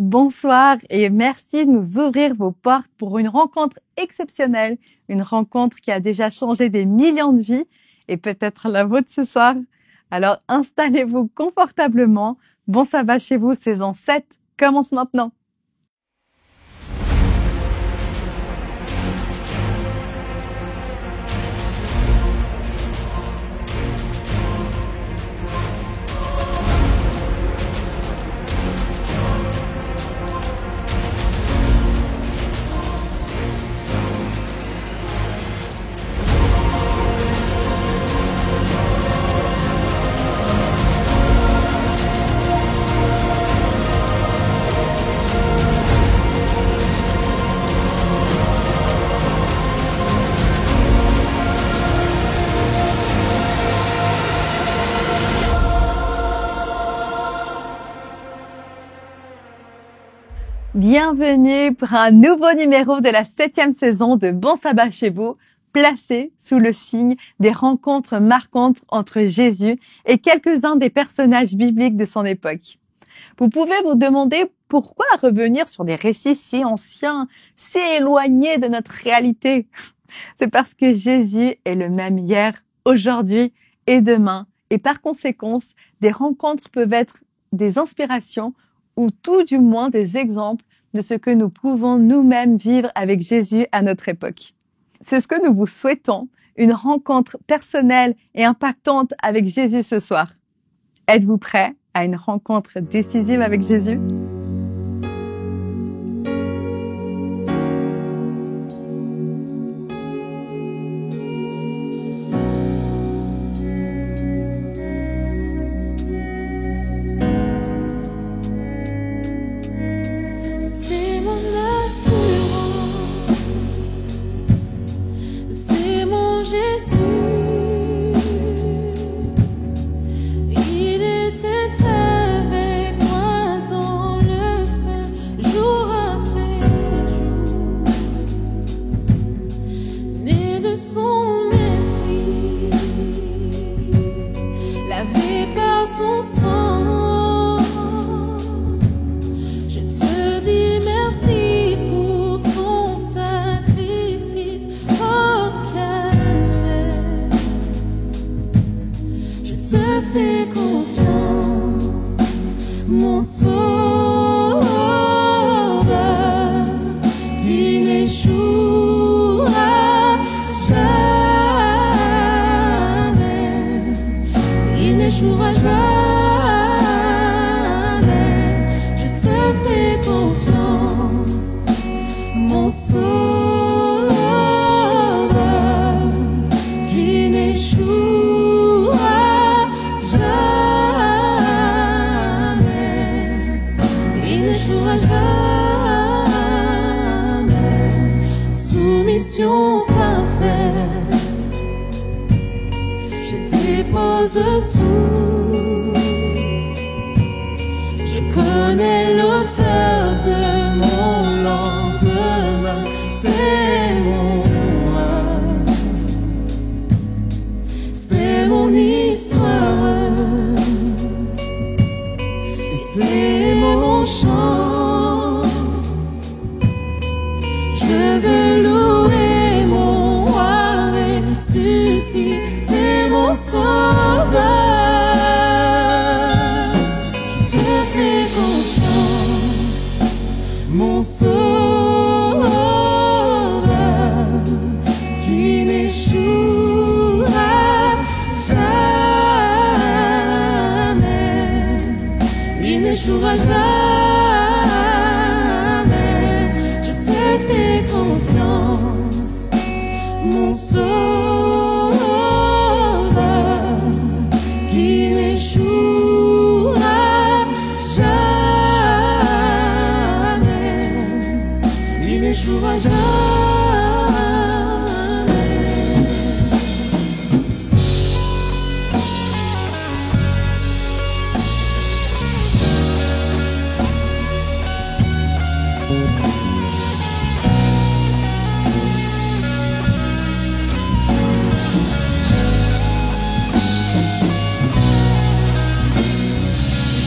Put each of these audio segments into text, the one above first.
Bonsoir et merci de nous ouvrir vos portes pour une rencontre exceptionnelle, une rencontre qui a déjà changé des millions de vies et peut-être la vôtre ce soir. Alors installez-vous confortablement. Bon sabbat chez vous, saison 7 commence maintenant. Bienvenue pour un nouveau numéro de la 7e saison de Bon Sabbat chez vous, placé sous le signe des rencontres marquantes entre Jésus et quelques-uns des personnages bibliques de son époque. Vous pouvez vous demander pourquoi revenir sur des récits si anciens, si éloignés de notre réalité. C'est parce que Jésus est le même hier, aujourd'hui et demain, et par conséquent, des rencontres peuvent être des inspirations ou tout du moins des exemples de ce que nous pouvons nous-mêmes vivre avec Jésus à notre époque. C'est ce que nous vous souhaitons, une rencontre personnelle et impactante avec Jésus ce soir. Êtes-vous prêts à une rencontre décisive avec Jésus ?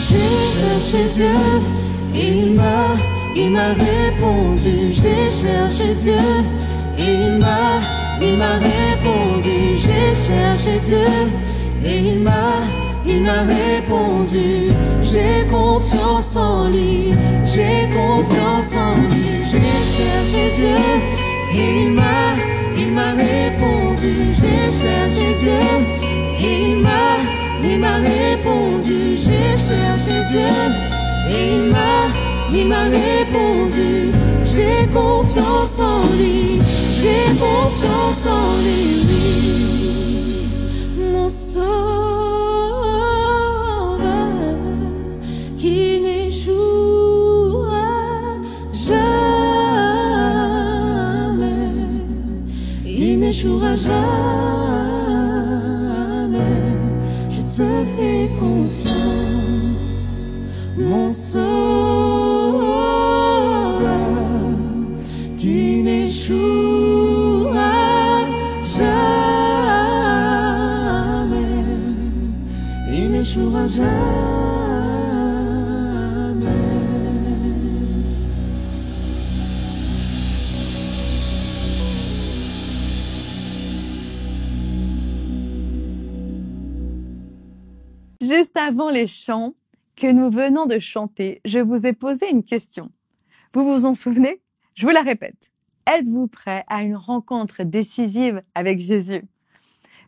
J'ai cherché Dieu, il m'a il m'a répondu. J'ai cherché Dieu et il m'a répondu. J'ai cherché Dieu et il m'a répondu. J'ai confiance en lui, j'ai confiance en lui. J'ai cherché Dieu et il m'a répondu. J'ai cherché Dieu et il m'a répondu. J'ai cherché Dieu et il m'a répondu. J'ai confiance en lui, j'ai confiance en lui. Mon sauveur qui n'échouera jamais, il n'échouera jamais. Je te fais confiance, mon sauveur qui n'échouera jamais, il n'échouera jamais. Juste avant les chants que nous venons de chanter, je vous ai posé une question. Vous vous en souvenez? Je vous la répète. Êtes-vous prêt à une rencontre décisive avec Jésus?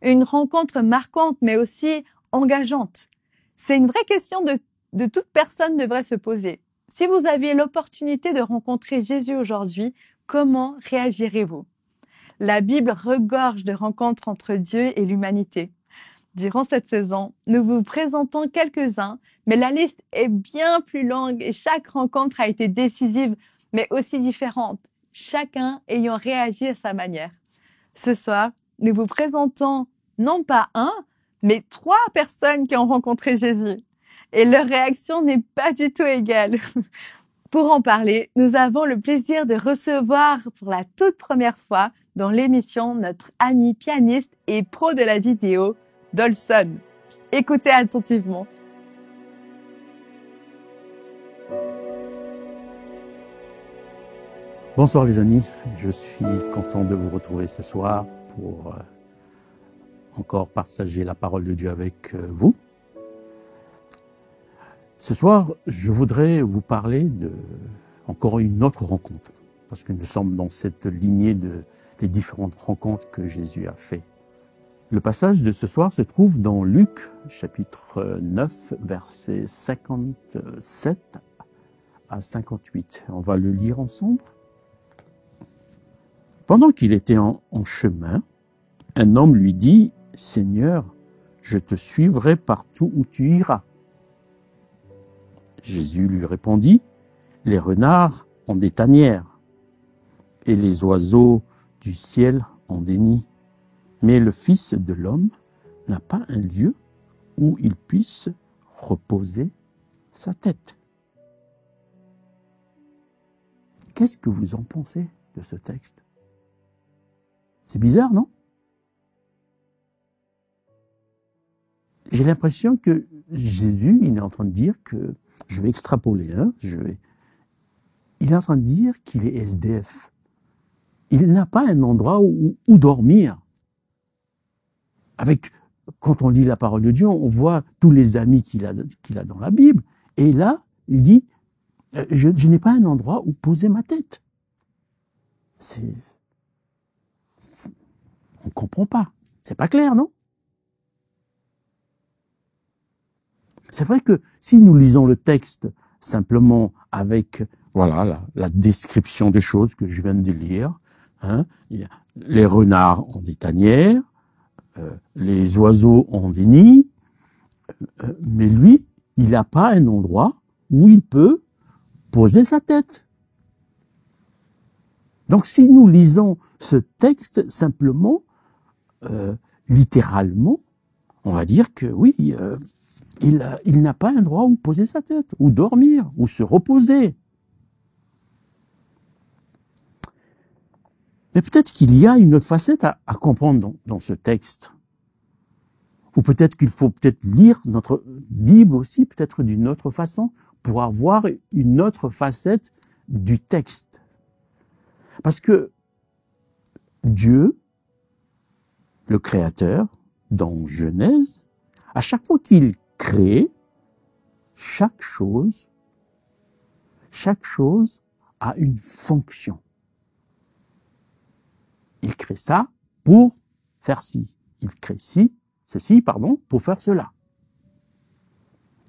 Une rencontre marquante, mais aussi engageante. C'est une vraie question de toute personne devrait se poser. Si vous aviez l'opportunité de rencontrer Jésus aujourd'hui, comment réagirez-vous? La Bible regorge de rencontres entre Dieu et l'humanité. Durant cette saison, nous vous présentons quelques-uns, mais la liste est bien plus longue et chaque rencontre a été décisive, mais aussi différente, chacun ayant réagi à sa manière. Ce soir, nous vous présentons non pas un, mais 3 personnes qui ont rencontré Jésus. Et leur réaction n'est pas du tout égale. Pour en parler, nous avons le plaisir de recevoir pour la toute première fois dans l'émission notre ami pianiste et pro de la vidéo, Dolson. Écoutez attentivement. Bonsoir les amis, je suis content de vous retrouver ce soir pour encore partager la parole de Dieu avec vous. Ce soir, je voudrais vous parler de encore une autre rencontre, parce que nous sommes dans cette lignée des différentes rencontres que Jésus a fait. Le passage de ce soir se trouve dans Luc, chapitre 9, versets 57 à 58. On va le lire ensemble. Pendant qu'il était en chemin, un homme lui dit « Seigneur, je te suivrai partout où tu iras. » Jésus lui répondit « Les renards ont des tanières et les oiseaux du ciel ont des nids. Mais le Fils de l'homme n'a pas un lieu où il puisse reposer sa tête. » Qu'est-ce que vous en pensez de ce texte? C'est bizarre, non? J'ai l'impression que Jésus, il est en train de dire que, je vais extrapoler, il est en train de dire qu'il est SDF. Il n'a pas un endroit où dormir. Quand on lit la parole de Dieu, on voit tous les amis qu'il a dans la Bible. Et là, il dit, je n'ai pas un endroit où poser ma tête. On ne comprend pas. C'est pas clair, non? C'est vrai que si nous lisons le texte simplement avec la description des choses que je viens de lire, les renards ont des tanières, les oiseaux ont des nids, mais lui, il n'a pas un endroit où il peut poser sa tête. Donc si nous lisons ce texte simplement, littéralement, on va dire que oui, il n'a pas un endroit où poser sa tête, où dormir, où se reposer. Mais peut-être qu'il y a une autre facette à comprendre dans ce texte. Ou peut-être qu'il faut lire notre Bible aussi, peut-être d'une autre façon, pour avoir une autre facette du texte. Parce que Dieu, le Créateur, dans Genèse, à chaque fois qu'il crée, chaque chose a une fonction. Il crée ça pour faire ci. Il crée ceci, pour faire cela.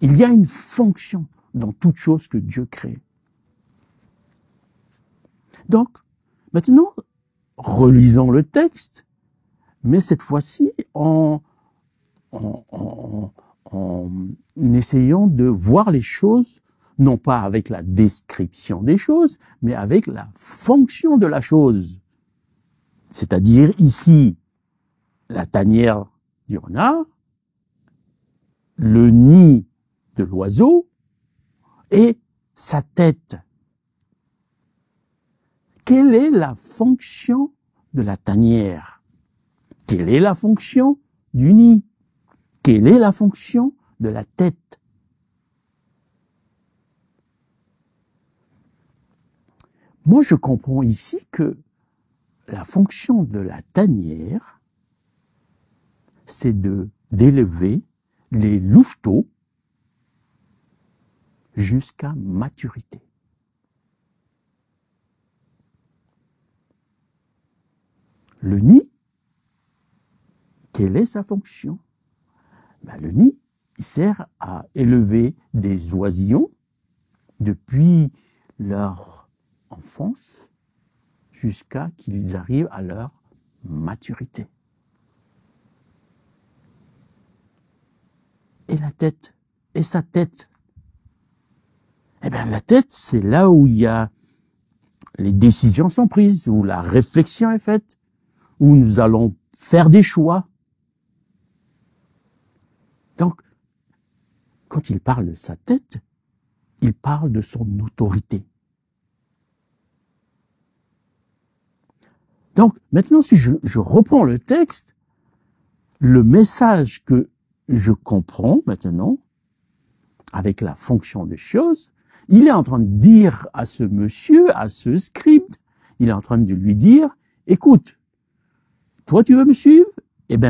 Il y a une fonction dans toute chose que Dieu crée. Donc, maintenant, relisons le texte, mais cette fois-ci en essayant de voir les choses, non pas avec la description des choses, mais avec la fonction de la chose. C'est-à-dire ici, la tanière du renard, le nid de l'oiseau et sa tête. Quelle est la fonction de la tanière? Quelle est la fonction du nid? Quelle est la fonction de la tête? Moi, je comprends ici que la fonction de la tanière, c'est d'élever les louveteaux jusqu'à maturité. Le nid, quelle est sa fonction? Le nid, il sert à élever des oisillons depuis leur enfance jusqu'à qu'ils arrivent à leur maturité. Et la tête, et sa tête. La tête, c'est là où il y a les décisions sont prises, où la réflexion est faite, où nous allons faire des choix. Donc, quand il parle de sa tête, il parle de son autorité. Donc, maintenant, si je reprends le texte, le message que je comprends maintenant, avec la fonction des choses, il est en train de dire à ce monsieur, à ce scribe, il est en train de lui dire, écoute, toi tu veux me suivre?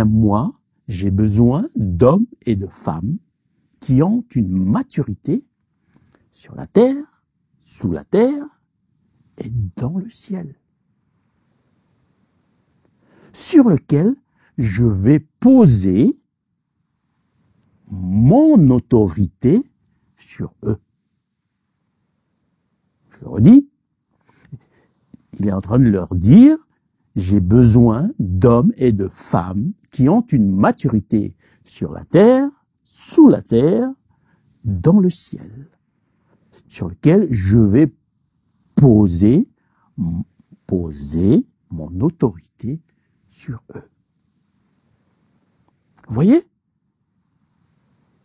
Moi, j'ai besoin d'hommes et de femmes qui ont une maturité sur la terre, sous la terre et dans le ciel, sur lequel je vais poser mon autorité sur eux. Je le redis, il est en train de leur dire, j'ai besoin d'hommes et de femmes qui ont une maturité sur la terre, sous la terre, dans le ciel, sur lequel je vais poser mon autorité sur eux. Vous voyez?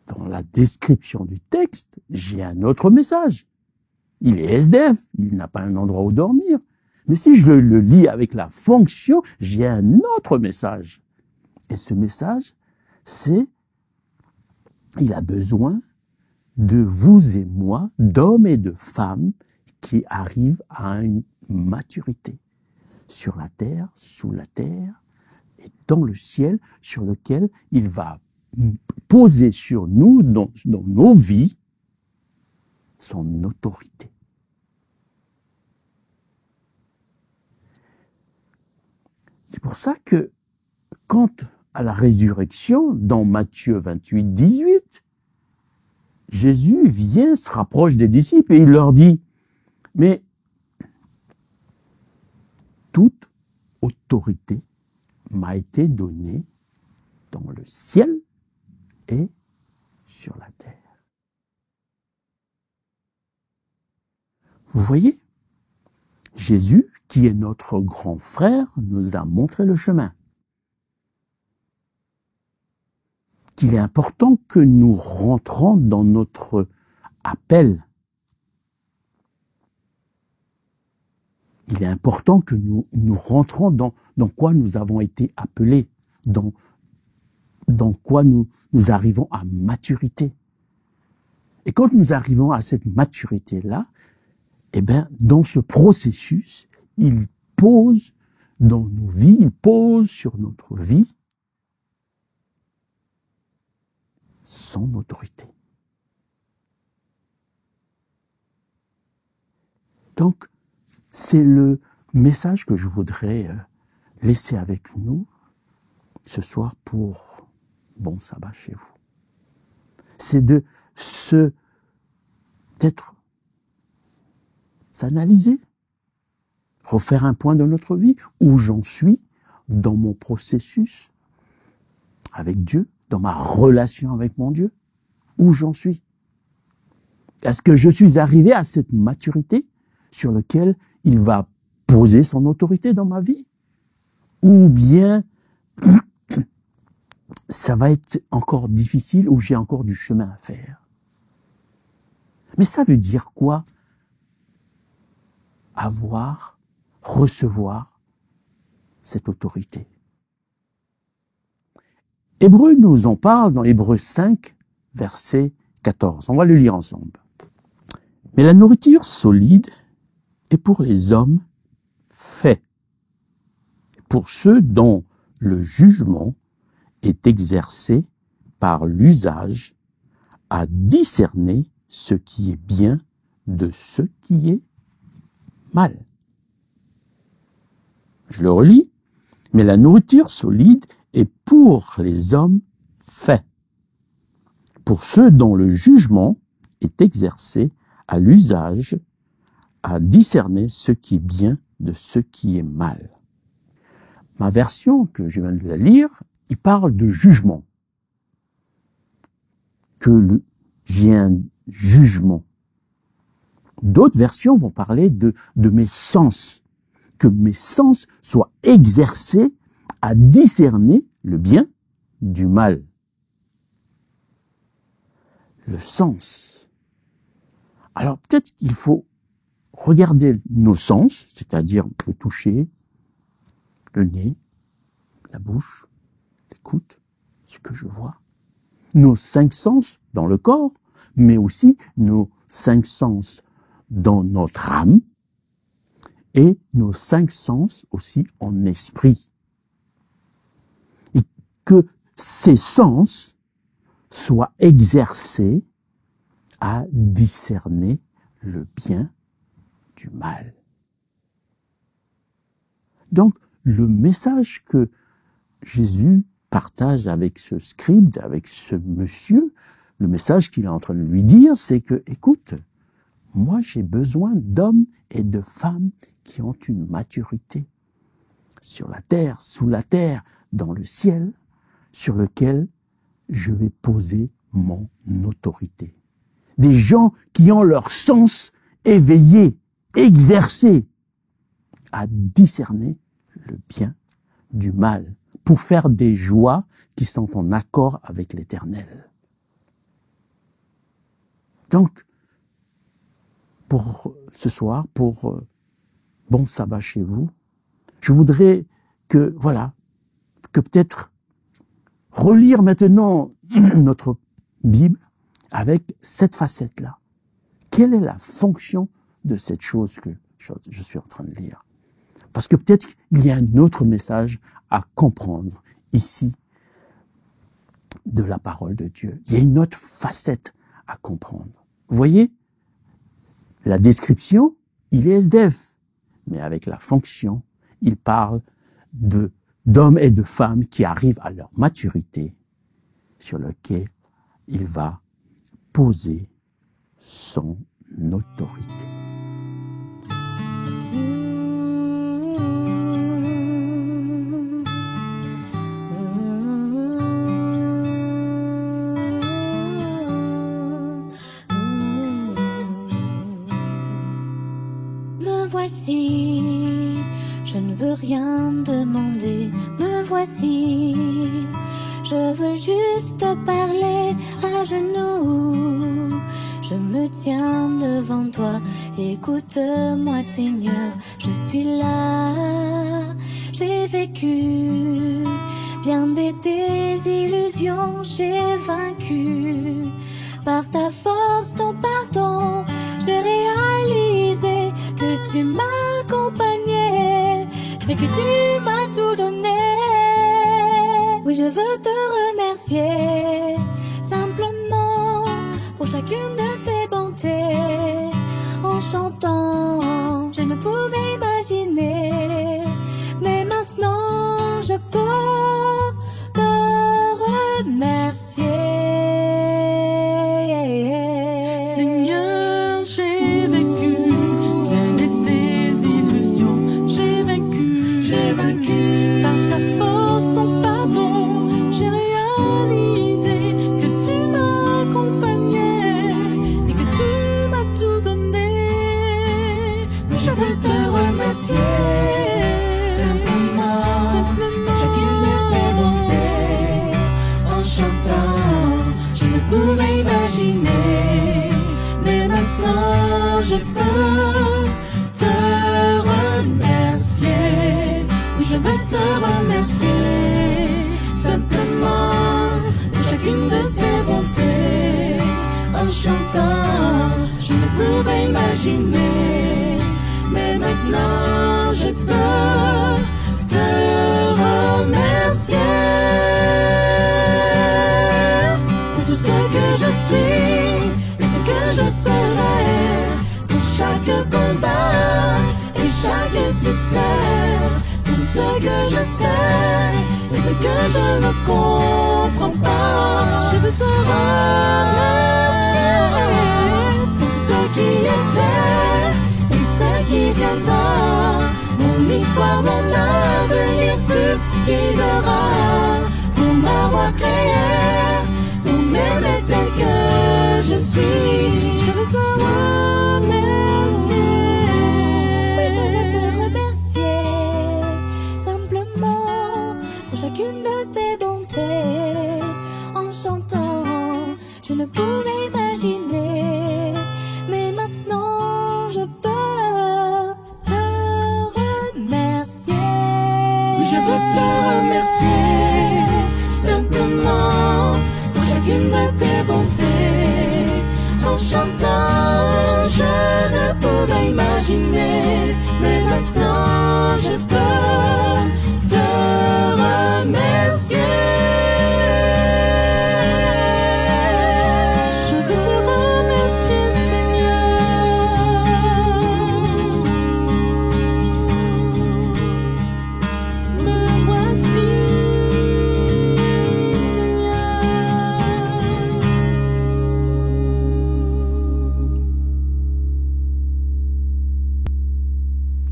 Dans la description du texte, j'ai un autre message. Il est SDF, il n'a pas un endroit où dormir. Mais si je le lis avec la fonction, j'ai un autre message. Et ce message, c'est, il a besoin de vous et moi, d'hommes et de femmes qui arrivent à une maturité sur la terre, sous la terre et dans le ciel, sur lequel il va poser sur nous, dans nos vies, son autorité. C'est pour ça que, quant à la résurrection, dans Matthieu 28, 18, Jésus vient, se rapproche des disciples et il leur dit, mais toute autorité m'a été donnée dans le ciel et sur la terre. Vous voyez, Jésus, qui est notre grand frère, nous a montré le chemin. Qu'il est important que nous rentrons dans notre appel. Il est important que nous rentrons dans quoi nous avons été appelés, dans quoi nous arrivons à maturité. Et quand nous arrivons à cette maturité-là, eh bien, dans ce processus, il pose dans nos vies, il pose sur notre vie son autorité. Donc, c'est le message que je voudrais laisser avec nous ce soir pour bon sabbat chez vous. C'est de peut-être s'analyser, refaire un point de notre vie, où j'en suis dans mon processus avec Dieu, dans ma relation avec mon Dieu, où j'en suis. Est-ce que je suis arrivé à cette maturité sur laquelle il va poser son autorité dans ma vie? Ou bien ça va être encore difficile, ou j'ai encore du chemin à faire? Mais ça veut dire quoi? Recevoir cette autorité. Hébreu nous en parle dans Hébreu 5, verset 14. On va le lire ensemble. Mais la nourriture solide est pour les hommes fait, pour ceux dont le jugement est exercé par l'usage à discerner ce qui est bien de ce qui est mal. Je le relis. Mais la nourriture solide est pour les hommes fait, pour ceux dont le jugement est exercé à l'usage à discerner ce qui est bien de ce qui est mal. Ma version, que je viens de la lire, il parle de jugement. J'ai un jugement. D'autres versions vont parler de mes sens. Que mes sens soient exercés à discerner le bien du mal. Le sens. Alors peut-être qu'il faut regarder nos sens, c'est-à-dire le toucher, le nez, la bouche, l'écoute, ce que je vois. Nos 5 sens dans le corps, mais aussi nos 5 sens dans notre âme et nos 5 sens aussi en esprit. Et que ces sens soient exercés à discerner le bien du mal. Donc, le message que Jésus partage avec ce scribe, avec ce monsieur, le message qu'il est en train de lui dire, c'est que, écoute, moi j'ai besoin d'hommes et de femmes qui ont une maturité sur la terre, sous la terre, dans le ciel, sur lequel je vais poser mon autorité. Des gens qui ont leur sens éveillé, exercé à discerner le bien du mal, pour faire des joies qui sont en accord avec l'Éternel. Donc, pour ce soir, pour bon sabbat chez vous, je voudrais que peut-être relire maintenant notre Bible avec cette facette-là. Quelle est la fonction de cette chose que je suis en train de lire? Parce que peut-être il y a un autre message à comprendre ici de la parole de Dieu. Il y a une autre facette à comprendre. Vous voyez, la description, il est SDF, mais avec la fonction, il parle d'hommes et de femmes qui arrivent à leur maturité, sur lequel il va poser son autorité. Me voici, je ne veux rien demander. Me voici, je veux juste parler à genoux. Je me tiens devant toi, écoute-moi Seigneur, je suis là. J'ai vécu bien des désillusions, j'ai vaincu. Par ta force, ton pardon, j'ai réalisé que tu m'as tout donné. Oui, je veux te remercier simplement pour chacune de tes bontés. En chantant, je ne pouvais imaginer, mais maintenant je peux te remercier. Seigneur, j'ai vécu bien de tes illusions. J'ai vaincu par ta force, ton pardon. J'ai réalisé que tu m'accompagnais et que tu m'as tout donné. Je veux te remercier simplement chacune de tes bontés. En chantant, je ne pouvais imaginer, mais maintenant je peux te remercier. Oui, je veux te remercier simplement pour chacune de tes bontés. En chantant, je ne pouvais imaginer, mais maintenant je peux te remercier pour tout ce que je suis et ce que je serai, pour chaque combat et chaque succès, pour tout ce que je sais et ce que je ne comprends pas. Je veux te remercier pour ce qui était et ce qui viendra. Mon histoire, mon avenir, tu guideras. Pour m'avoir créé, pour m'aimer tel que je suis. Je veux te remercier. Oui, je veux te remercier simplement pour chacune de tes bontés. En chantant, je ne pouvais imaginer, mais maintenant je peux te remercier. Oui, je veux te remercier simplement pour chacune de tes bontés. En chantant, je ne pouvais imaginer, mais maintenant je peux te remercier. Je veux te remercier, Seigneur. Me voici,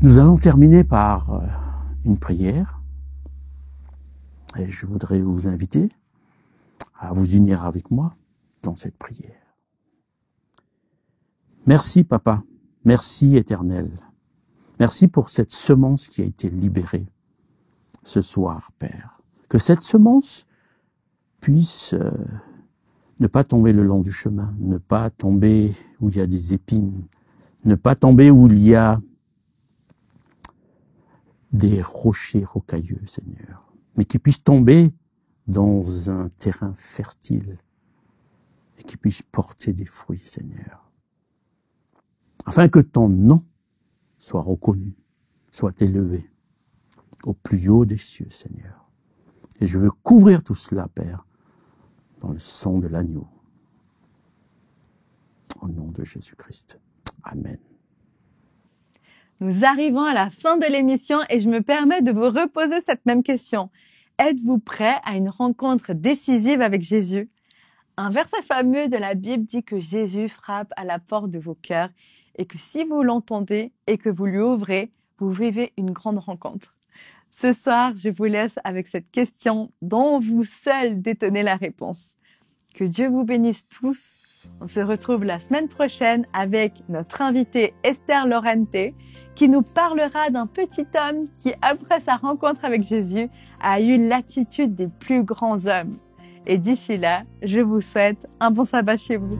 Nous allons terminer par une prière. Et je voudrais vous inviter à vous unir avec moi dans cette prière. Merci, Papa. Merci, Éternel. Merci pour cette semence qui a été libérée ce soir, Père. Que cette semence puisse ne pas tomber le long du chemin, ne pas tomber où il y a des épines, ne pas tomber où il y a des rochers rocailleux, Seigneur, mais qui puisse tomber dans un terrain fertile et qui puisse porter des fruits, Seigneur. Afin que ton nom soit reconnu, soit élevé au plus haut des cieux, Seigneur. Et je veux couvrir tout cela, Père, dans le sang de l'agneau. Au nom de Jésus-Christ. Amen. Nous arrivons à la fin de l'émission et je me permets de vous reposer cette même question. Êtes-vous prêt à une rencontre décisive avec Jésus? Un verset fameux de la Bible dit que Jésus frappe à la porte de vos cœurs et que si vous l'entendez et que vous lui ouvrez, vous vivez une grande rencontre. Ce soir, je vous laisse avec cette question dont vous seul détenez la réponse. Que Dieu vous bénisse tous. On se retrouve la semaine prochaine avec notre invitée Esther Lorente qui nous parlera d'un petit homme qui, après sa rencontre avec Jésus, a eu l'attitude des plus grands hommes. Et d'ici là, je vous souhaite un bon sabbat chez vous.